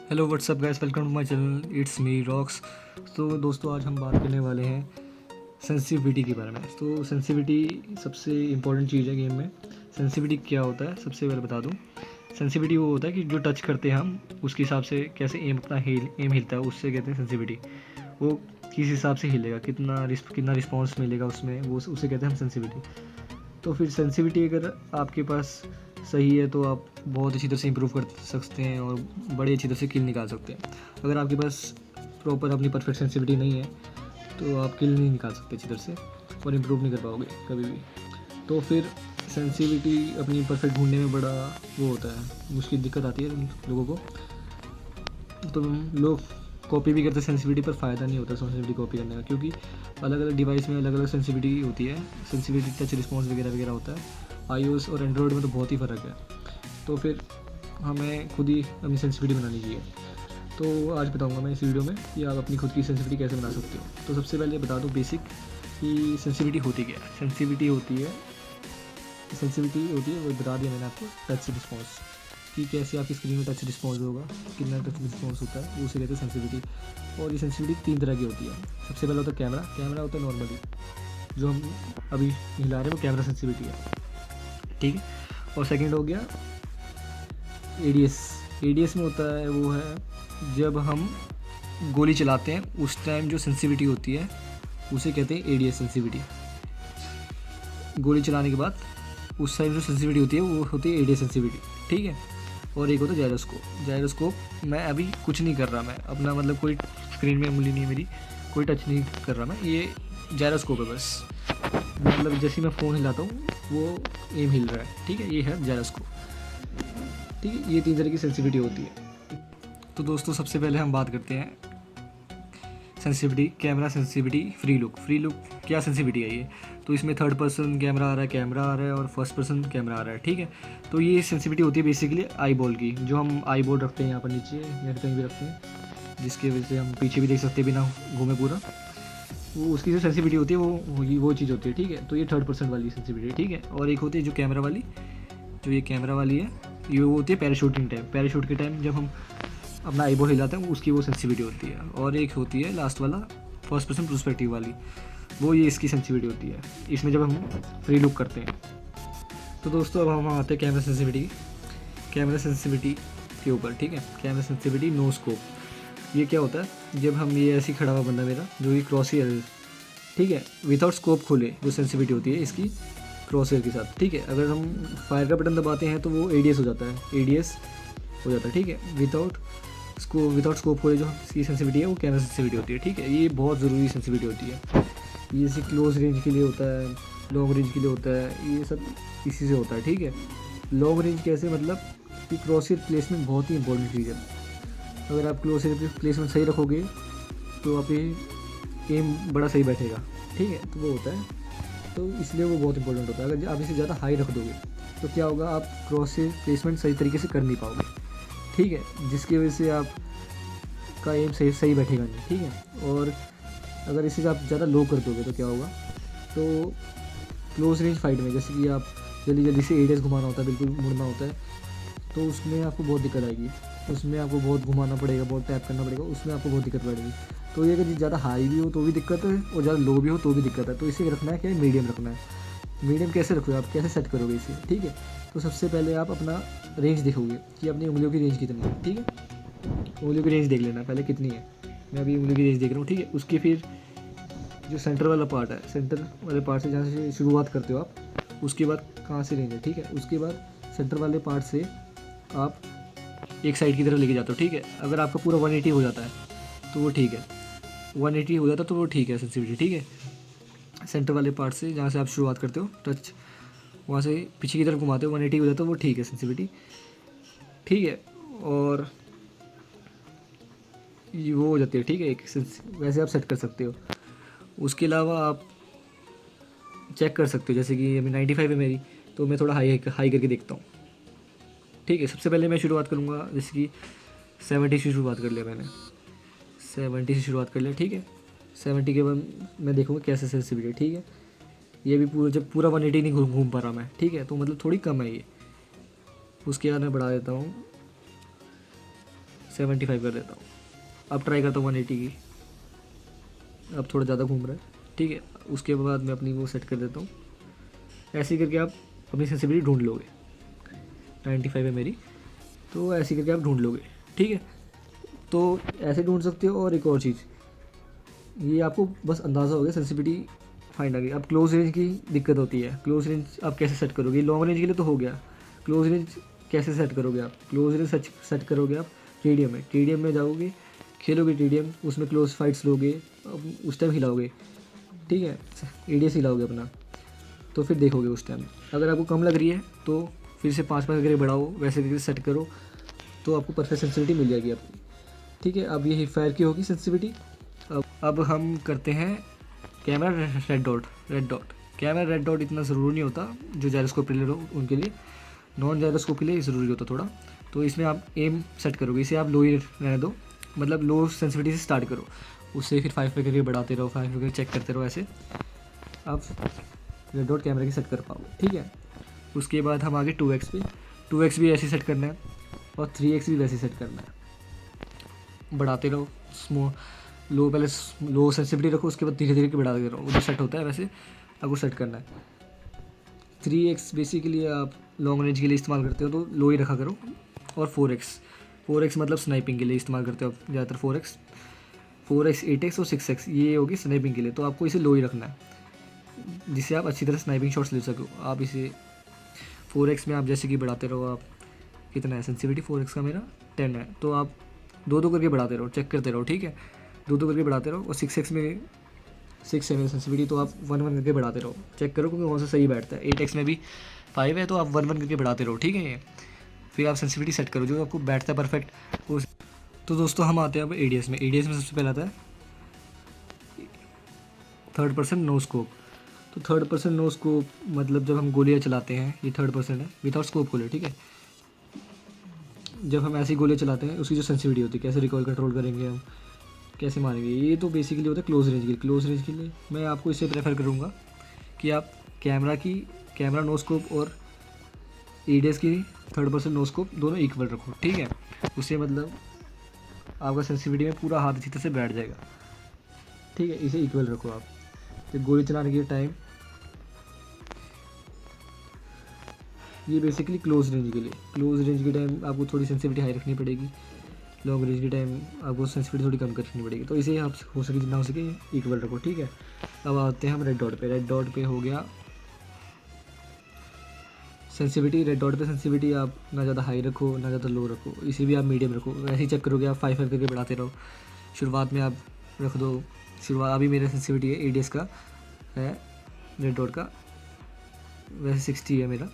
Hello what's up guys, welcome to my channel, it's me Rocks. तो दोस्तों, आज हम बात करने वाले हैं सेंसिटिविटी के बारे में। तो सेंसिटिविटी सबसे इम्पोर्टेंट चीज़ है गेम में। सेंसिटिविटी क्या होता है सबसे पहले बता दूं। सेंसिटिविटी वो होता है कि जो टच करते हैं हम उसके हिसाब से कैसे एम अपना एम हिलता है, उससे कहते हैं सेंसिटिविटी। वो किस हिसाब से हिलेगा, कितना रिस्पॉन्स मिलेगा उसमें, वो उसे कहते हैं हम सेंसिटिविटी। तो फिर सेंसिटिविटी अगर आपके पास सही है तो आप बहुत अच्छी तरह से इम्प्रूव कर सकते हैं और बड़ी अच्छी तरह से किल निकाल सकते हैं। अगर आपके पास प्रॉपर अपनी परफेक्ट सेंसिटिविटी नहीं है तो आप किल नहीं निकाल सकते अच्छी तरह से और इम्प्रूव नहीं कर पाओगे कभी भी। तो फिर सेंसिटिविटी अपनी परफेक्ट ढूंढने में बड़ा वो होता है, मुश्किल दिक्कत आती है लोगों को। तो लोग कॉपी भी करते हैं सेंसिटिविटी, पर फ़ायदा नहीं होता सेंसिटिविटी कॉपी करने का, क्योंकि अलग अलग डिवाइस में अलग अलग सेंसिटिविटी होती है। सेंसिटिविटी टच रिस्पॉन्स वगैरह वगैरह होता है। iOS और एंड्रॉयड में तो बहुत ही फ़र्क है। तो फिर हमें खुद ही अपनी सेंसिटिविटी बनानी चाहिए। तो आज बताऊंगा मैं इस वीडियो में कि आप अपनी खुद की सेंसिटिविटी कैसे बना सकते हो। तो सबसे पहले बता दूं बेसिक कि सेंसिटिविटी होती क्या है। सेंसिटिविटी होती है वो बता दिया मैंने आपको, टच रिस्पॉन्स, कि कैसे आपकी स्क्रीन में टच रिस्पॉन्स होगा, कितना टच रिस्पॉन्स होता है, वो उसे कहते हैं सेंसिटिविटी। और ये सेंसिटिविटी 3 तरह की होती है। सबसे पहले होता है कैमरा होता है नॉर्मली, जो हम अभी हिला रहे हैं वो कैमरा सेंसिटिविटी है, ठीक है। और सेकंड हो गया एडीएस में होता है, वो है जब हम गोली चलाते हैं उस टाइम जो सेंसिटिविटी होती है उसे कहते हैं एडीएस सेंसिटिविटी। गोली चलाने के बाद उस टाइम जो सेंसिटिविटी होती है वो होती है एडीएस सेंसिटिविटी, ठीक है। और एक होता है जायरोस्कोप मैं अभी कुछ नहीं कर रहा, मैं अपना मतलब कोई स्क्रीन में उंगली नहीं है मेरी, कोई टच नहीं कर रहा मैं, ये जायरोस्कोप है बस। मतलब जैसे मैं फ़ोन हिलाता हूँ वो एम हिल रहा है, ठीक है, ये है जायरोस्कोप, ठीक है। ये 3 तरह की सेंसिटिविटी होती है। तो दोस्तों, सबसे पहले हम बात करते हैं sensitivity, camera sensitivity, free look क्या सेंसिटिविटी है ये। तो इसमें थर्ड पर्सन कैमरा आ रहा है और फर्स्ट पर्सन कैमरा आ रहा है, ठीक है। तो ये सेंसिटिविटी होती है बेसिकली आई बॉल की, जो हम आई बॉल रखते हैं यहाँ पर नीचे या कहीं भी रखते हैं, जिसकी वजह से हम पीछे भी देख सकते हैं बिना घूमे पूरा। वो उसकी जो सेंसिटिविटी होती है वो चीज़ होती है, ठीक है। तो ये थर्ड पर्सन वाली सेंसिटिविटी, ठीक है। और एक होती है जो कैमरा वाली, जो ये कैमरा वाली है, ये वो होती है पैराशूटिंग टाइम, पैराशूट के टाइम जब हम अपना आई बॉल हिलाते हैं उसकी वो सेंसिटिविटी होती है। और एक होती है लास्ट वाला फर्स्ट पर्सन पर्सपेक्टिव वाली, वो ये इसकी सेंसिटिविटी होती है, इसमें जब हम फ्री लुक करते हैं। तो दोस्तों, अब हम आते हैं कैमरा सेंसिटिविटी के ऊपर, ठीक है। कैमरा सेंसिटिविटी नो स्कोप, ये क्या होता है, जब हम ये ऐसे खड़ा हुआ बंदा मेरा जो ये क्रॉस हेयर, ठीक है, विदाउट स्कोप खोले जो सेंसिटिविटी होती है इसकी क्रॉस हेयर के साथ, ठीक है। अगर हम फायर का बटन दबाते हैं तो वो एडीएस हो जाता है, ठीक है। विदाउट स्कोप खोले जो इसकी सेंसिटिविटी है वो कैमरा सेंसिटिविटी होती है, ठीक है। ये बहुत ज़रूरी सेंसिटिविटी होती है। ये जैसे क्लोज रेंज के लिए होता है, लॉन्ग रेंज के लिए होता है, ये सब इसी से होता है, ठीक है। लॉन्ग रेंज कैसे, मतलब कि क्रॉस हेयर प्लेसमेंट बहुत ही इंपॉर्टेंट चीज़ है। अगर आप क्लोज हेयर प्लेसमेंट सही रखोगे तो आप ये एम बड़ा सही बैठेगा, ठीक है। तो वो होता है, तो इसलिए वो बहुत इंपॉर्टेंट होता है। अगर आप इसे ज़्यादा हाई रख दोगे तो क्या होगा, आप क्रॉस हेयर प्लेसमेंट सही तरीके से कर नहीं पाओगे, ठीक है, जिसकी वजह से आप का एम सही बैठेगा नहीं, ठीक है। और अगर इसे आप ज़्यादा लो कर दोगे तो क्या होगा, तो क्लोज रेंज फाइट में जैसे कि आप जल्दी से एडीएस घुमाना होता है, बिल्कुल मुड़ना होता है, तो उसमें आपको बहुत दिक्कत आएगी, उसमें आपको बहुत घुमाना पड़ेगा, बहुत टैप करना पड़ेगा, उसमें आपको बहुत दिक्कत पड़ेगी। तो ये अगर ज़्यादा हाई भी हो तो भी दिक्कत है और ज़्यादा लो भी हो तो भी दिक्कत है। तो इसे रखना है क्या, मीडियम रखना है। मीडियम कैसे रखोगे आप, कैसे सेट करोगे इसे, ठीक है। तो सबसे पहले आप अपना रेंज देखोगे कि अपनी उंगलियों की रेंज कितनी है, ठीक है। उंगलियों की रेंज देख लेना पहले कितनी है, मैं अभी उंगलियों की रेंज देख रहा हूँ, ठीक है। उसके फिर जो सेंटर वाला पार्ट है, सेंटर वाले पार्ट से जहाँ से शुरुआत करते हो आप, उसके बाद कहाँ से रेंज है, ठीक है। उसके बाद सेंटर वाले पार्ट से आप एक साइड की तरफ लेके जाते हो, ठीक है। अगर आपका पूरा 180 हो जाता है तो वो ठीक है, 180 हो जाता है तो वो ठीक है सेंसिटिविटी, ठीक है। सेंटर वाले पार्ट से जहाँ से आप शुरुआत करते हो टच, वहाँ से पीछे की तरफ घुमाते हो, 180 हो जाता है वो ठीक है सेंसिटिविटी, ठीक है। और ये वो हो जाती है, ठीक है, एक वैसे आप सेट कर सकते हो। उसके अलावा आप चेक कर सकते हो, जैसे कि अभी 95 है मेरी, तो मैं थोड़ा हाई करके देखता हूँ, ठीक है। सबसे पहले मैं शुरुआत करूँगा, जैसे कि 70 से शुरुआत कर लिया मैंने, 70 से शुरुआत कर लिया, ठीक है। 70 के बाद मैं देखूँगा कैसे सेंसिटिविटी, ठीक है। ये भी जब पूरा 180 नहीं घूम पा रहा मैं, ठीक है, तो मतलब थोड़ी कम है ये। उसके बाद मैं बढ़ा देता हूँ 75 कर देता हूँ। अब ट्राई करता हूँ 180 की। अब थोड़ा ज़्यादा घूम रहा है, ठीक है। उसके बाद मैं अपनी वो सेट कर देता हूँ। ऐसे ही करके आप अपनी सेंसिटिविटी ढूंढ लोगे। 95 है मेरी, तो ऐसे ही करके आप ढूंढ लोगे, ठीक है। तो ऐसे ढूंढ सकते हो। और एक और चीज़, ये आपको बस अंदाज़ा हो गया सेंसिटिविटी फाइंड आ गई। अब क्लोज रेंज की दिक्कत होती है। क्लोज रेंज आप कैसे सेट करोगे? लॉन्ग रेंज के लिए तो हो गया, क्लोज रेंज कैसे सेट करोगे आप? क्लोज रेंज सेट करोगे आप टीडीएम में। टीडीएम में जाओगे, खेलोगे टीडीएम, उसमें क्लोज फाइट्स लोगे, अब उस टाइम हिलाओगे, ठीक है। एडीएस हिलाओगे अपना, तो फिर देखोगे उस टाइम। अगर आपको कम लग रही है तो फिर से 5 करके बढ़ाओ, वैसे करके सेट करो, तो आपको परफेक्ट सेंसिटिविटी मिल जाएगी आपकी, ठीक है। अब ये हिप फायर की होगी सेंसिटिविटी। अब हम करते हैं camera red dot. Camera red dot इतना ज़रूरी नहीं होता, जो जायरोस्कोप प्लेयर हो उनके लिए, नॉन जायरोस्कोप के लिए ज़रूरी होता थोड़ा। तो इसमें आप एम सेट करोगे, इसे आप लो ही रहने दो, मतलब लो सेंसिटिविटी से स्टार्ट करो, उससे फिर 5 पे करके बढ़ाते रहो, 5 पे करके चेक करते रहो, ऐसे आप रेड डॉट कैमरा की सेट कर पाओगे, ठीक है। उसके बाद हम आगे 2x पे। 2x भी ऐसे सेट करना है और 3x भी वैसे सेट करना है। बढ़ाते रहो, लो पहले लो सेंसिटिविटी रखो, उसके बाद धीरे धीरे बढ़ाते रहो, उधर सेट होता है वैसे आपको सेट करना है। 3x बेसिकली आप लॉन्ग रेंज के लिए इस्तेमाल करते हो तो लो ही रखा करो। और 4x मतलब स्नाइपिंग के लिए इस्तेमाल करते हो आप ज़्यादातर। 4x 8x और 6x ये होगी स्नाइपिंग के लिए, तो आपको इसे लो ही रखना है, जिससे आप अच्छी तरह स्नाइपिंग शॉट्स ले सको। आप इसे 4x में आप जैसे कि बढ़ाते रहो। आप कितना है सेंसिटिविटी 4x का मेरा 10 है, तो आप 2 करके बढ़ाते रहो, चेक करते रहो, ठीक है। 2 करके बढ़ाते रहो। और 6x में 6 है मेरी सेंसिटिविटी, तो आप 1 करके बढ़ाते रहो, चेक करो क्योंकि कौन सा सही बैठता है। 8x में भी 5 है, तो आप 1 करके बढ़ाते रहो, ठीक है। ये फिर आप सेंसिटिविटी सेट करो जो आपको बैठता है परफेक्ट उस। तो दोस्तों हम आते हैं अब एडीएस में। एडीएस में सबसे पहले आता है थर्ड पर्सन नो स्कोप। तो थर्ड पर्सन नो स्कोप मतलब जब हम गोलियाँ चलाते हैं, ये थर्ड पर्सन है विदाउट स्कोप गोले, ठीक है। जब हम ऐसी गोलियाँ चलाते हैं उसकी जो सेंसिटिविटी होती है, कैसे रिकॉइल कंट्रोल करेंगे हम, कैसे मारेंगे, ये तो बेसिकली होता है क्लोज रेंज के लिए। क्लोज रेंज के लिए मैं आपको इसे प्रेफर करूँगा कि आप कैमरा नो स्कोप और एडीएस की थर्ड पर्सन नो स्कोप दोनों इक्वल रखो, ठीक है। उससे मतलब आपका सेंसिटिविटी में पूरा हाथ अच्छी तरह से बैठ जाएगा, ठीक है। इसे इक्वल रखो आप। तो गोली चलाने के टाइम ये बेसिकली क्लोज रेंज के लिए। क्लोज रेंज के टाइम आपको थोड़ी सेंसिटिविटी हाई रखनी पड़ेगी, लॉन्ग रेंज के टाइम आपको सेंसिटिविटी थोड़ी कम रखनी पड़ेगी। तो इसे आप हो सके जितना हो सके इक्वल रखो, ठीक है। अब आते हैं हम रेड डॉट पे। रेड डॉट पे हो गया सेंसिटिविटी। रेड डॉट पे सेंसिटिविटी आप ना ज़्यादा हाई रखो ना ज़्यादा लो रखो, इसे भी आप मीडियम रखो। वैसे ही चेक करोगे आप 5 करके बढ़ाते रहो। शुरुआत में आप रख दो, शुरुआत अभी मेरा सेंसिटिविटी है एडीएस का है, रेड डॉट का वैसे 60 है मेरा,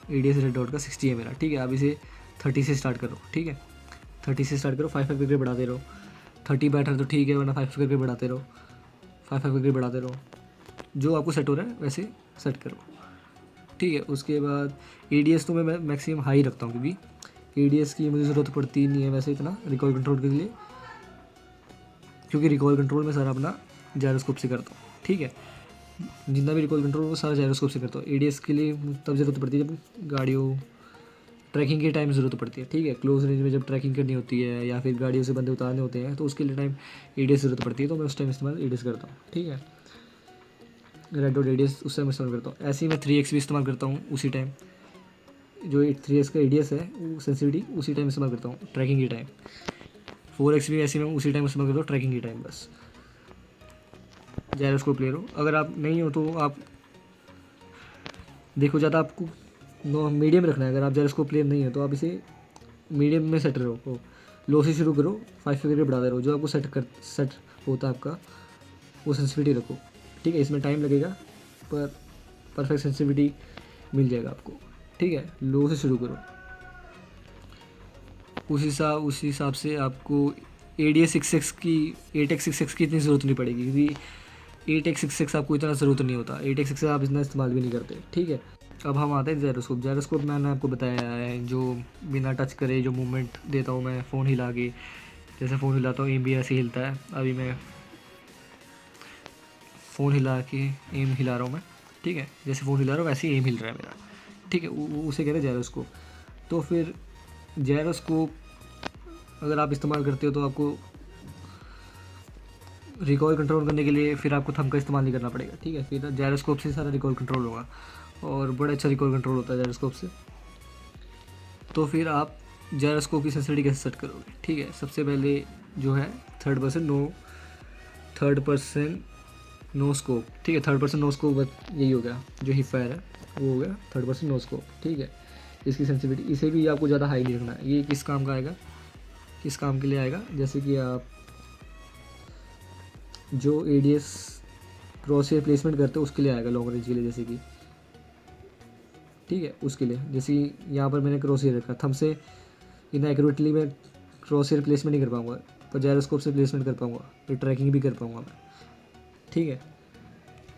एडीएस रेड डॉट का 60 है मेरा, ठीक है। अब इसे 30 से स्टार्ट करो, ठीक है। 30 से स्टार्ट करो, 5 करके बढ़ाते रहो। 30 बैठ रहा है तो ठीक है, वरना 5 करके बढ़ाते रहो, 5 करके बढ़ाते रहो। जो आपको सेट हो रहा है वैसे सेट करो, ठीक है। उसके बाद एडीएस तो मैं मैक्सिमम हाई रखता हूँ, क्योंकि एडीएस की मुझे ज़रूरत पड़ती नहीं है वैसे इतना रिकॉल कंट्रोल के लिए, क्योंकि रिकॉल कंट्रोल मैं सारा अपना जायरोस्कोप से करता हूँ, ठीक है। जितना भी रिकॉल कंट्रोल वो सारा जायरोस्कोप से करता हूँ। एडीएस के लिए तब ज़रूरत पड़ती है जब गाड़ियों ट्रैकिंग के टाइम ज़रूरत पड़ती है, ठीक है। क्लोज रेंज में जब ट्रैकिंग करनी होती है या फिर गाड़ियों से बंदे उतारने होते हैं तो उसके लिए टाइम एडीएस ज़रूरत पड़ती है, तो मैं उस टाइम इस्तेमाल एडीएस करता हूँ, ठीक है। रेड डॉट एडीएस उस टाइम इस्तेमाल करता हूँ। ऐसे ही मैं 3x भी इस्तेमाल करता हूँ उसी टाइम, जो 3x का एडीएस है वो सेंसिटिविटी उसी टाइम इस्तेमाल करता हूँ ट्रैकिंग के टाइम। 4x भी ऐसे मैं उसी टाइम इस्तेमाल करता हूँ ट्रैकिंग के टाइम। बस जायरोस्कोप प्लेयर हो अगर आप नहीं हो तो आप देखो, ज़्यादा आपको नो मीडियम रखना है। अगर आप जायरोस्कोप प्लेयर नहीं है तो आप इसे मीडियम में सेट रखो, लो से शुरू करो, 5 करके बढ़ाते रहो। जो आपको सेट होता है आपका वो सेंसिटिविटी रखो, ठीक है। इसमें टाइम लगेगा पर परफेक्ट सेंसिटिविटी मिल जाएगा आपको, ठीक है। लो से शुरू करो, उस हिसाब से आपको एडीएस 6x की 8x 6x की इतनी ज़रूरत नहीं पड़ेगी, क्योंकि 8x 6x आपको इतना ज़रूरत नहीं होता। 8x 6x आप इतना इस्तेमाल भी नहीं करते, ठीक है। अब हम आते हैं जायरोस्कोप। जायरोस्कोप मैंने आपको बताया है जो बिना टच करे जो मूवमेंट देता हूँ मैं फ़ोन हिला के, जैसे फ़ोन हिलाता हूँ एम भी ऐसे हिलता है। अभी मैं फ़ोन हिला के एम हिला रहा हूँ मैं, ठीक है। जैसे फ़ोन हिला रहा हूँ वैसे ही एम हिल रहा है मेरा, ठीक है। उसे कहते हैं जायरोस्कोप। तो फिर जायरोस्कोप अगर आप इस्तेमाल करते हो तो आपको रिकॉल कंट्रोल करने के लिए फिर आपको थंब का इस्तेमाल नहीं करना पड़ेगा, ठीक है। फिर जायरोस्कोप से सारा रिकॉल कंट्रोल होगा और बड़ा अच्छा रिकॉल कंट्रोल होता है जायरोस्कोप से। तो फिर आप जायरोस्कोप की सेंसिटिविटी कैसे सेट करोगे, ठीक है। सबसे पहले जो है थर्ड पर्सन नो स्कोप, ठीक है। थर्ड पर्सन नो स्कोप यही हो गया, जो हिप फायर है वो हो गया थर्ड पर्सन नो स्कोप, ठीक है। इसकी सेंसिटिविटी, इसे भी आपको ज़्यादा हाई नहीं रखना है। ये किस काम का आएगा, किस काम के लिए आएगा, जैसे कि आप जो ADS क्रॉस हेयर प्लेसमेंट करते हो उसके लिए आएगा, लॉन्ग रेंज के लिए जैसे कि, ठीक है। उसके लिए जैसे कि यहाँ पर मैंने क्रॉस हेयर रखा, थंब से इतना एक्यूरेटली मैं क्रॉस हेयर प्लेसमेंट नहीं कर पाऊँगा, पर जायरोस्कोप से प्लेसमेंट कर पाऊँगा, फिर ट्रैकिंग भी कर पाऊँगा मैं, ठीक है।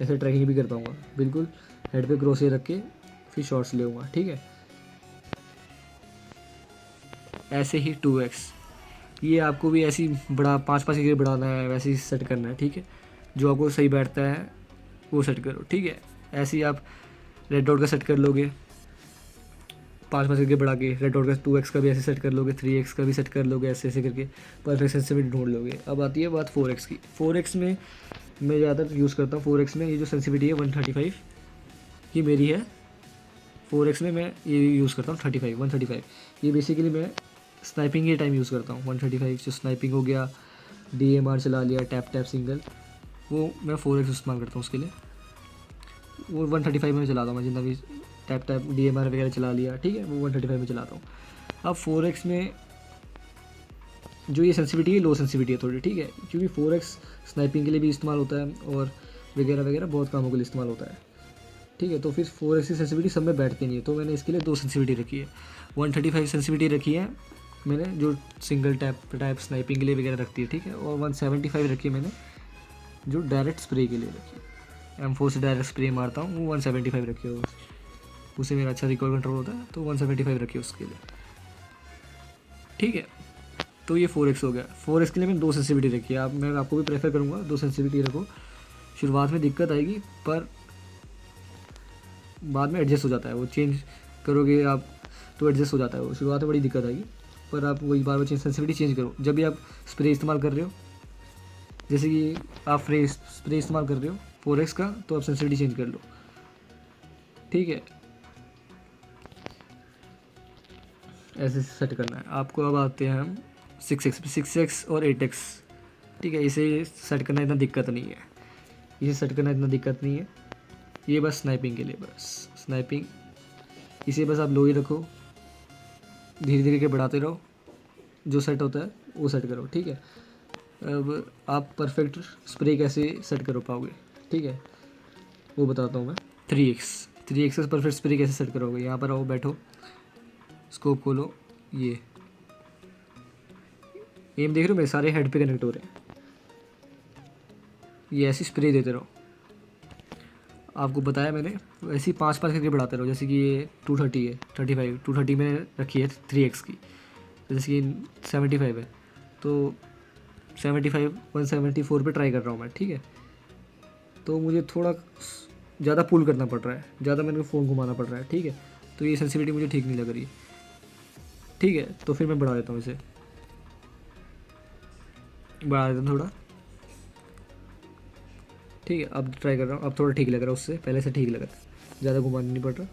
ऐसे ट्रैकिंग भी कर पाऊँगा बिल्कुल, हेड पे क्रॉस हेयर रख के फिर शॉट्स ले लूँगा, ठीक है। ऐसे ही 2x, ये आपको भी ऐसी बड़ा 5-5 डिग्री बढ़ाना है, वैसे ही सेट करना है, ठीक है। जो आपको सही बैठता है वो सेट करो, ठीक है। ऐसे ही आप रेड डॉट का सेट कर लोगे 5-5 डिग्री बढ़ा के, रेड डॉट का 2x का भी ऐसे सेट कर लोगे, 3x का भी सेट कर लोगे, ऐसे ऐसे करके परफेक्ट सेंसिटिविटी ढूंढ लोगे। अब आती है बात 4x की। 4x में मैं ज़्यादातर यूज़ करता हूँ, 4x में ये जो सेंसिटिविटी है 135 ये मेरी है। 4x में मैं ये यूज़ करता हूँ 135। ये बेसिकली मैं स्नाइपिंग के टाइम यूज़ करता हूँ। 135 जो स्नाइपिंग हो गया, DMR चला लिया, टैप सिंगल, वो मैं 4x इस्तेमाल करता हूँ उसके लिए। वो 135 में चलाता हूँ मैं, जितना भी टैप DMR वगैरह चला लिया, ठीक है, वो 135 में चलाता हूँ। अब 4x में जो ये सेंसिटिविटी है लो सेंसिटिविटी है थोड़ी, ठीक है, क्योंकि 4x स्नाइपिंग के लिए भी इस्तेमाल होता है और वगैरह वगैरह बहुत कामों के लिए इस्तेमाल होता है, ठीक है। तो फिर 4x की सेंसिटिविटी सब में बैठती नहीं है, तो मैंने इसके लिए 2 सेंसिटिविटी रखी है। 135 सेंसिटिविटी रखी है मैंने, जो सिंगल टैप स्नाइपिंग के लिए वगैरह रखती है, ठीक है। और 175 रखी है मैंने, जो डायरेक्ट स्प्रे के लिए रखी है। M4 से डायरेक्ट स्प्रे मारता हूँ, वो 175 रखी है, उससे मेरा अच्छा रिकॉल कंट्रोल होता है, तो 175 रखी है उसके लिए, ठीक है। तो ये 4x हो गया। 4x के लिए मैंने 2 सेंसिटिविटी रखी है। मैं आपको भी प्रेफर करूँगा 2 सेंसिटिविटी रखो। शुरुआत में दिक्कत आएगी पर बाद में एडजस्ट हो जाता है, वो चेंज करोगे आप तो एडजस्ट हो जाता है। वो शुरुआत में बड़ी दिक्कत आएगी पर आप वही बार सेंसिटिविटी चेंज करो। जब भी आप स्प्रे इस्तेमाल कर रहे हो, जैसे कि आप स्प्रे इस्तेमाल कर रहे हो 4x का, तो आप सेंसिटिविटी चेंज कर लो, ठीक है। ऐसे सेट करना है आपको। अब आते हैं हम 6x और 8x, ठीक है। इसे सेट करना इतना दिक्कत नहीं है, इसे सेट करना इतना दिक्कत नहीं है। ये बस स्नाइपिंग के लिए, बस स्नाइपिंग, इसे बस आप लो ही रखो, धीरे धीरे के बढ़ाते रहो, जो सेट होता है वो सेट करो, ठीक है। अब आप परफेक्ट स्प्रे कैसे सेट कर पाओगे, ठीक है, वो बताता हूँ मैं। 3x से परफेक्ट स्प्रे कैसे सेट करोगे। यहाँ पर आओ, बैठो, स्कोप खोलो, ये एम देख रहे हो मेरे सारे हेड पे कनेक्ट हो रहे हैं। ये ऐसी स्प्रे देते रहो, आपको बताया मैंने, वैसे ही 5-5 करके बढ़ाते रहो। जैसे कि ये 230 है, 35 230 में रखी है 3x की, जैसे कि 75 है, तो 75 174 पे ट्राई कर रहा हूँ मैं, ठीक है। तो मुझे थोड़ा ज़्यादा पुल करना पड़ रहा है, ज़्यादा मेरे को फ़ोन घुमाना पड़ रहा है, ठीक है। तो ये सेंसिटिविटी मुझे ठीक नहीं लग रही, ठीक है। तो फिर मैं बढ़ा देता हूँ, इसे बढ़ा देता हूँ थोड़ा, ठीक है। अब ट्राई कर रहा हूँ, अब थोड़ा ठीक लग रहा है, उससे पहले से ठीक लग रहा है, ज़्यादा घुमाना नहीं पड़ रहा,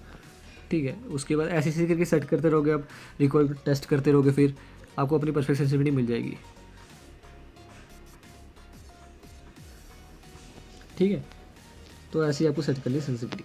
ठीक है। उसके बाद ऐसे ऐसे करके सेट करते रहोगे, आप रिकॉल टेस्ट करते रहोगे, फिर आपको अपनी परफेक्ट सेंसिटिविटी मिल जाएगी, ठीक है। तो ऐसे ही आपको सेट कर ली सेंसिटिविटी।